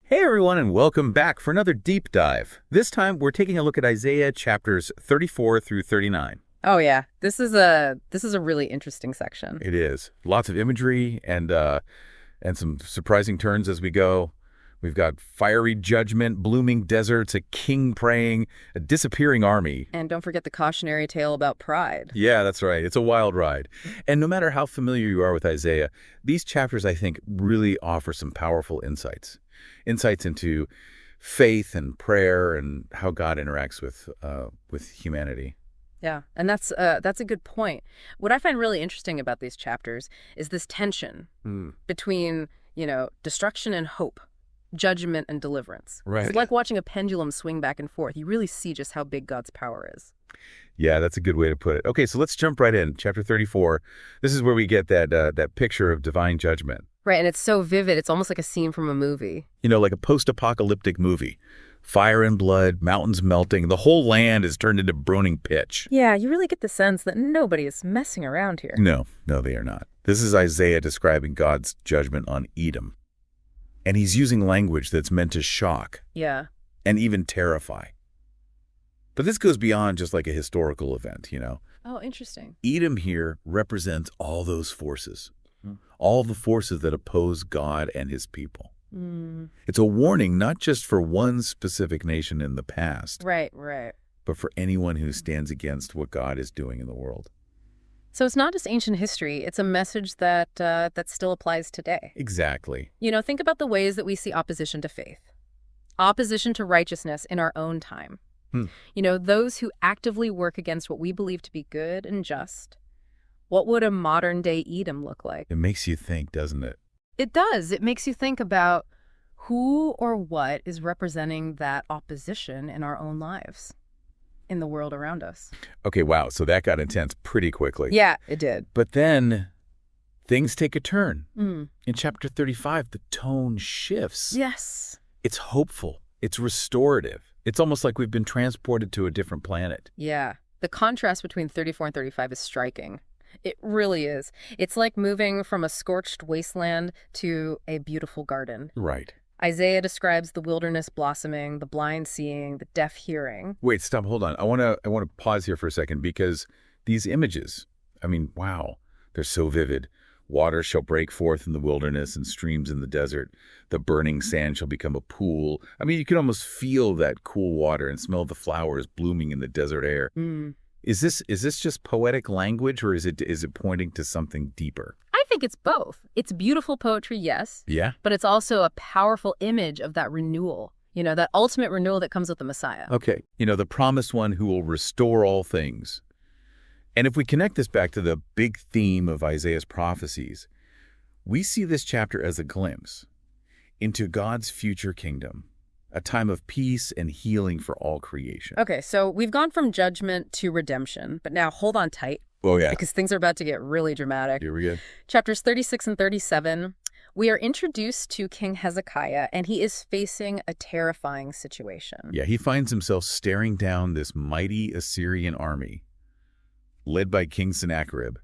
Hey everyone, and welcome back for another deep dive. This time we're taking a look at Isaiah chapters 34 through 39. Oh yeah, this is a really interesting section. It is lots of imagery and some surprising turns as we go. We've got fiery judgment, blooming deserts, a king praying, a disappearing army. And don't forget the cautionary tale about pride. Yeah, that's right. It's a wild ride. And no matter how familiar you are with Isaiah, these chapters, I think, really offer some powerful insights. Insights into faith and prayer and how God interacts with humanity. Yeah, and that's a good point. What I find really interesting about these chapters is this tension between, destruction and hope, judgment and deliverance. Right. It's like watching a pendulum swing back and forth. You really see just how big God's power is. Yeah, that's a good way to put it. Okay, so let's jump right in. Chapter 34. This is where we get that picture of divine judgment. Right, and it's so vivid. It's almost like a scene from a movie. Like a post-apocalyptic movie. Fire and blood, mountains melting, the whole land is turned into burning pitch. Yeah, you really get the sense that nobody is messing around here. No, they are not. This is Isaiah describing God's judgment on Edom. And he's using language that's meant to shock Yeah. and even terrify. But this goes beyond just like a historical event. Oh, interesting. Edom here represents all those forces, all the forces that oppose God and his people. It's a warning not just for one specific nation in the past, Right. but for anyone who stands against what God is doing in the world. So it's not just ancient history. It's a message that still applies today. Exactly. Think about the ways that we see opposition to faith, opposition to righteousness in our own time. Those who actively work against what we believe to be good and just. What would a modern-day Edom look like? It makes you think, doesn't it? It does. It makes you think about who or what is representing that opposition in our own lives, in the world around us. Okay, wow. So that got intense pretty quickly. Yeah, it did. But then things take a turn. In chapter 35, the tone shifts. Yes. It's hopeful. It's restorative. It's almost like we've been transported to a different planet. Yeah. The contrast between 34 and 35 is striking. It really is. It's like moving from a scorched wasteland to a beautiful garden. Right. Isaiah describes the wilderness blossoming, the blind seeing, the deaf hearing. Wait, stop, hold on. I want to pause here for a second because these images, wow, they're so vivid. Water shall break forth in the wilderness and streams in the desert. The burning sand shall become a pool. You can almost feel that cool water and smell the flowers blooming in the desert air. Is this just poetic language, or is it pointing to something deeper? I think it's both. It's beautiful poetry, yes. Yeah. But it's also a powerful image of that renewal, that ultimate renewal that comes with the Messiah. Okay. The promised one who will restore all things. And if we connect this back to the big theme of Isaiah's prophecies, we see this chapter as a glimpse into God's future kingdom, a time of peace and healing for all creation. Okay, so we've gone from judgment to redemption, but now hold on tight. Oh, yeah. Because things are about to get really dramatic. Here we go. Chapters 36 and 37, we are introduced to King Hezekiah, and he is facing a terrifying situation. Yeah, he finds himself staring down this mighty Assyrian army led by King Sennacherib.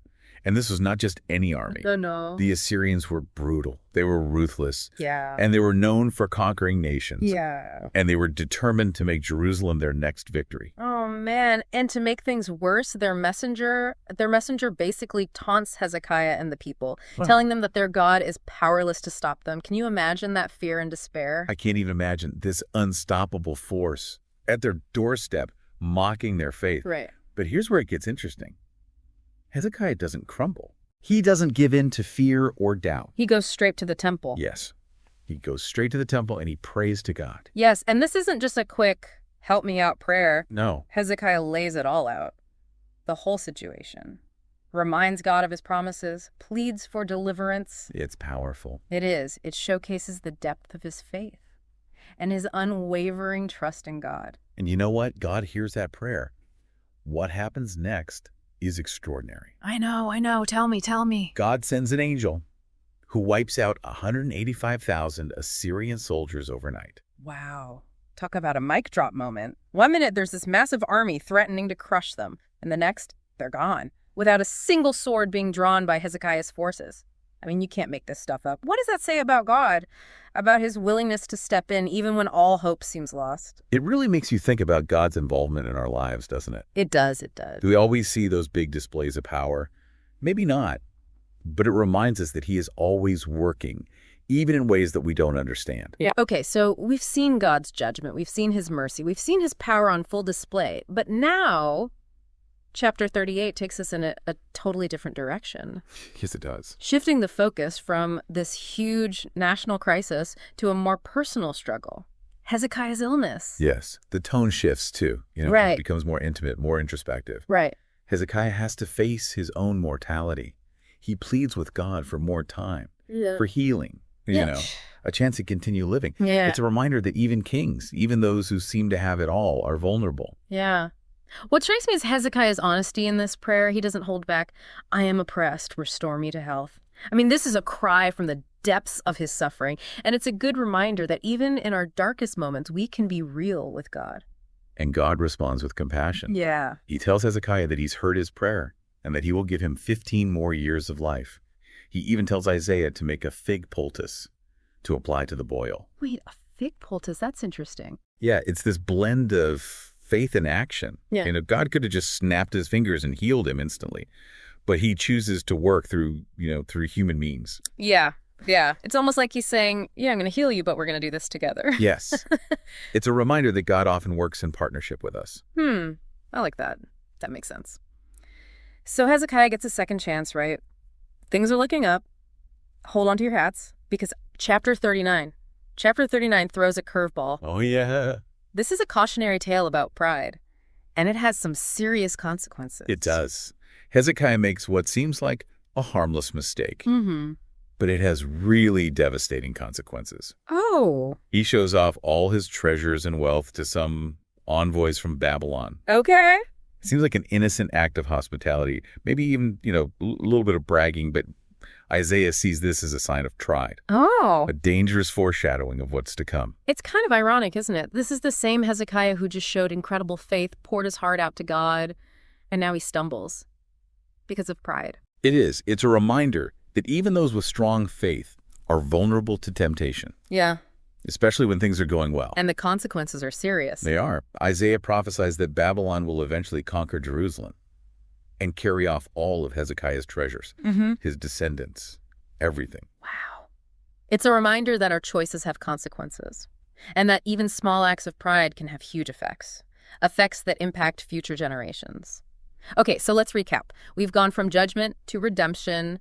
And this was not just any army. No. The Assyrians were brutal. They were ruthless. Yeah. And they were known for conquering nations. Yeah. And they were determined to make Jerusalem their next victory. Oh, man. And to make things worse, their messenger basically taunts Hezekiah and the people, telling them that their God is powerless to stop them. Can you imagine that fear and despair? I can't even imagine this unstoppable force at their doorstep mocking their faith. Right. But here's where it gets interesting. Hezekiah doesn't crumble. He doesn't give in to fear or doubt. He goes straight to the temple. Yes. He goes straight to the temple and he prays to God. Yes, and this isn't just a quick help me out prayer. No. Hezekiah lays it all out. The whole situation. Reminds God of his promises, pleads for deliverance. It's powerful. It is. It showcases the depth of his faith and his unwavering trust in God. And you know what? God hears that prayer. What happens next is extraordinary. I know. Tell me. God sends an angel who wipes out 185,000 Assyrian soldiers overnight. Wow. Talk about a mic drop moment. 1 minute, there's this massive army threatening to crush them. And the next, they're gone, without a single sword being drawn by Hezekiah's forces. I mean, you can't make this stuff up. What does that say about God? About his willingness to step in even when all hope seems lost? It really makes you think about God's involvement in our lives, doesn't it? It does, it does. Do we always see those big displays of power? Maybe not, but it reminds us that he is always working, even in ways that we don't understand. Yeah. Okay, so we've seen God's judgment, we've seen his mercy, we've seen his power on full display, but now chapter 38 takes us in a totally different direction. Yes, it does. Shifting the focus from this huge national crisis to a more personal struggle. Hezekiah's illness. Yes, the tone shifts too. Right. It becomes more intimate, more introspective. Right. Hezekiah has to face his own mortality. He pleads with God for more time, for healing, a chance to continue living. Yeah. It's a reminder that even kings, even those who seem to have it all, are vulnerable. Yeah. What strikes me is Hezekiah's honesty in this prayer. He doesn't hold back. I am oppressed. Restore me to health. I mean, this is a cry from the depths of his suffering. And it's a good reminder that even in our darkest moments, we can be real with God. And God responds with compassion. Yeah. He tells Hezekiah that he's heard his prayer and that he will give him 15 more years of life. He even tells Isaiah to make a fig poultice to apply to the boil. Wait, a fig poultice? That's interesting. Yeah, it's this blend of faith and action. Yeah. God could have just snapped his fingers and healed him instantly, but he chooses to work through human means. Yeah. Yeah. It's almost like he's saying, yeah, I'm going to heal you, but we're going to do this together. Yes. It's a reminder that God often works in partnership with us. I like that. That makes sense. So Hezekiah gets a second chance, right? Things are looking up. Hold on to your hats, because chapter 39 throws a curveball. Oh, yeah. This is a cautionary tale about pride, and it has some serious consequences. It does. Hezekiah makes what seems like a harmless mistake, but it has really devastating consequences. Oh. He shows off all his treasures and wealth to some envoys from Babylon. Okay. It seems like an innocent act of hospitality, maybe even, a little bit of bragging, but Isaiah sees this as a sign of pride. Oh. A dangerous foreshadowing of what's to come. It's kind of ironic, isn't it? This is the same Hezekiah who just showed incredible faith, poured his heart out to God, and now he stumbles because of pride. It is. It's a reminder that even those with strong faith are vulnerable to temptation. Yeah. Especially when things are going well. And the consequences are serious. They are. Isaiah prophesies that Babylon will eventually conquer Jerusalem and carry off all of Hezekiah's treasures, his descendants, everything. Wow. It's a reminder that our choices have consequences, and that even small acts of pride can have huge effects that impact future generations. Okay, so let's recap. We've gone from judgment to redemption,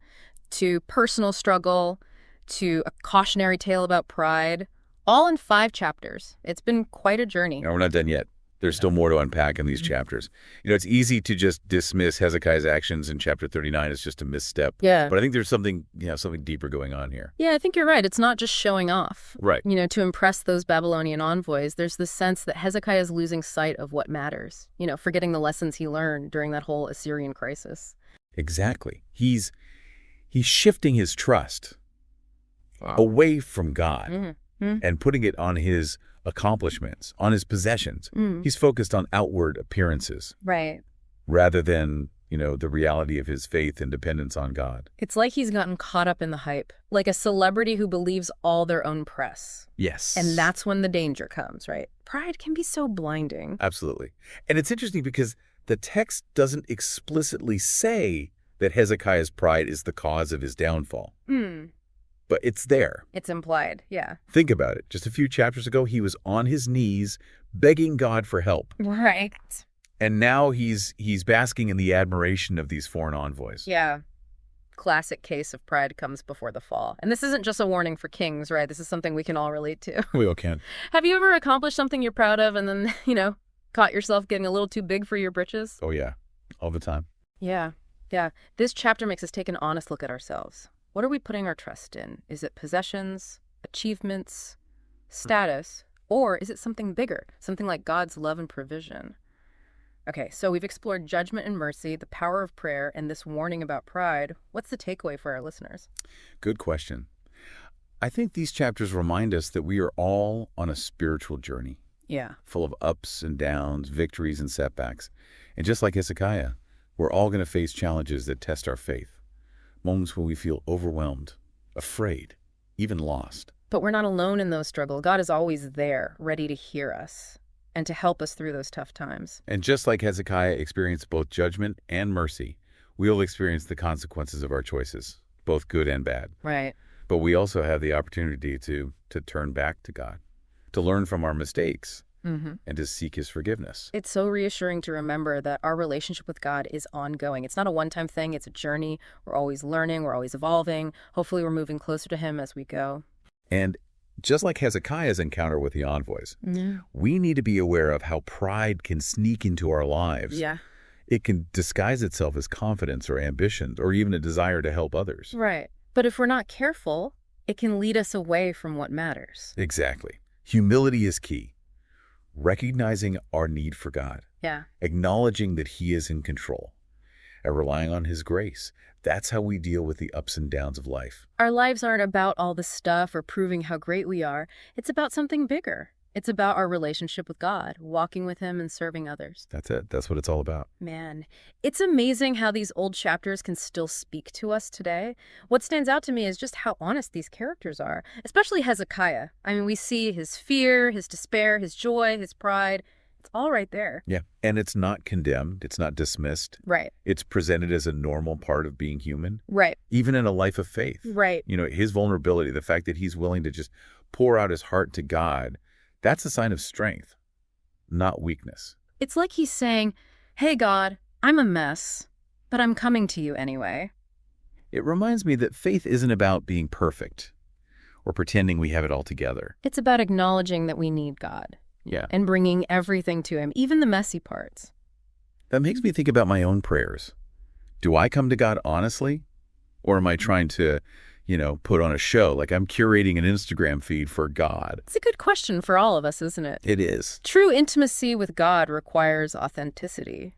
to personal struggle, to a cautionary tale about pride, all in 5 chapters. It's been quite a journey. No, we're not done yet. There's still more to unpack in these chapters. It's easy to just dismiss Hezekiah's actions in chapter 39 as just a misstep. Yeah. But I think there's something deeper going on here. Yeah, I think you're right. It's not just showing off. Right. To impress those Babylonian envoys. There's the sense that Hezekiah is losing sight of what matters, forgetting the lessons he learned during that whole Assyrian crisis. Exactly. He's shifting his trust away from God and putting it on his accomplishments, on his possessions. He's focused on outward appearances. Right. Rather than, the reality of his faith and dependence on God. It's like he's gotten caught up in the hype, like a celebrity who believes all their own press. Yes. And that's when the danger comes, right? Pride can be so blinding. Absolutely. And it's interesting because the text doesn't explicitly say that Hezekiah's pride is the cause of his downfall. But it's there. It's implied, yeah. Think about it. Just a few chapters ago, he was on his knees begging God for help. Right. And now he's basking in the admiration of these foreign envoys. Yeah. Classic case of pride comes before the fall. And this isn't just a warning for kings, right? This is something we can all relate to. We all can. Have you ever accomplished something you're proud of and then, caught yourself getting a little too big for your britches? Oh, yeah. All the time. Yeah. Yeah. This chapter makes us take an honest look at ourselves. What are we putting our trust in? Is it possessions, achievements, status, or is it something bigger, something like God's love and provision? Okay, so we've explored judgment and mercy, the power of prayer, and this warning about pride. What's the takeaway for our listeners? Good question. I think these chapters remind us that we are all on a spiritual journey. Yeah. Full of ups and downs, victories and setbacks. And just like Hezekiah, we're all going to face challenges that test our faith. moments when we feel overwhelmed, afraid, even lost. But we're not alone in those struggles. God is always there, ready to hear us and to help us through those tough times. And just like Hezekiah experienced both judgment and mercy, we'll experience the consequences of our choices, both good and bad. Right. But we also have the opportunity to turn back to God, to learn from our mistakes, and to seek his forgiveness. It's so reassuring to remember that our relationship with God is ongoing. It's not a one-time thing. It's a journey. We're always learning. We're always evolving. Hopefully we're moving closer to him as we go. And just like Hezekiah's encounter with the envoys, we need to be aware of how pride can sneak into our lives. Yeah. It can disguise itself as confidence or ambition or even a desire to help others. Right. But if we're not careful, it can lead us away from what matters. Exactly. Humility is key. Recognizing our need for God. Yeah. Acknowledging that he is in control. And relying on his grace. That's how we deal with the ups and downs of life. Our lives aren't about all the stuff or proving how great we are. It's about something bigger. It's about our relationship with God, walking with him and serving others. That's it. That's what it's all about. Man, it's amazing how these old chapters can still speak to us today. What stands out to me is just how honest these characters are, especially Hezekiah. I mean, we see his fear, his despair, his joy, his pride. It's all right there. Yeah. And it's not condemned. It's not dismissed. Right. It's presented as a normal part of being human. Right. Even in a life of faith. Right. You know, his vulnerability, the fact that he's willing to just pour out his heart to God, that's a sign of strength, not weakness. It's like he's saying, hey, God, I'm a mess, but I'm coming to you anyway. It reminds me that faith isn't about being perfect or pretending we have it all together. It's about acknowledging that we need God. Yeah. And bringing everything to him, even the messy parts. That makes me think about my own prayers. Do I come to God honestly? Or am I trying to, put on a show? Like I'm curating an Instagram feed for God. It's a good question for all of us, isn't it? It is. True intimacy with God requires authenticity,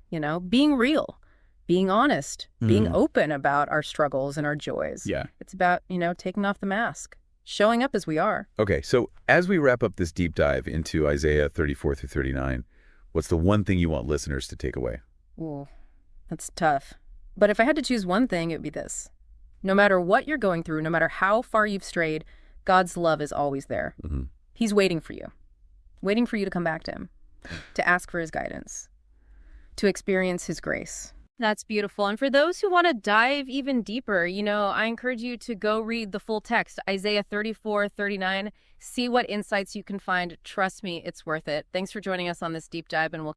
being real, being honest, being open about our struggles and our joys. Yeah. It's about, taking off the mask, showing up as we are. Okay, so as we wrap up this deep dive into Isaiah 34 through 39, what's the one thing you want listeners to take away? Ooh, that's tough. But if I had to choose one thing, it would be this. No matter what you're going through, no matter how far you've strayed, God's love is always there. He's waiting for you to come back to him, to ask for his guidance, to experience his grace. That's beautiful. And for those who want to dive even deeper, I encourage you to go read the full text, Isaiah 34-39. See what insights you can find. Trust me, it's worth it. Thanks for joining us on this deep dive, and we'll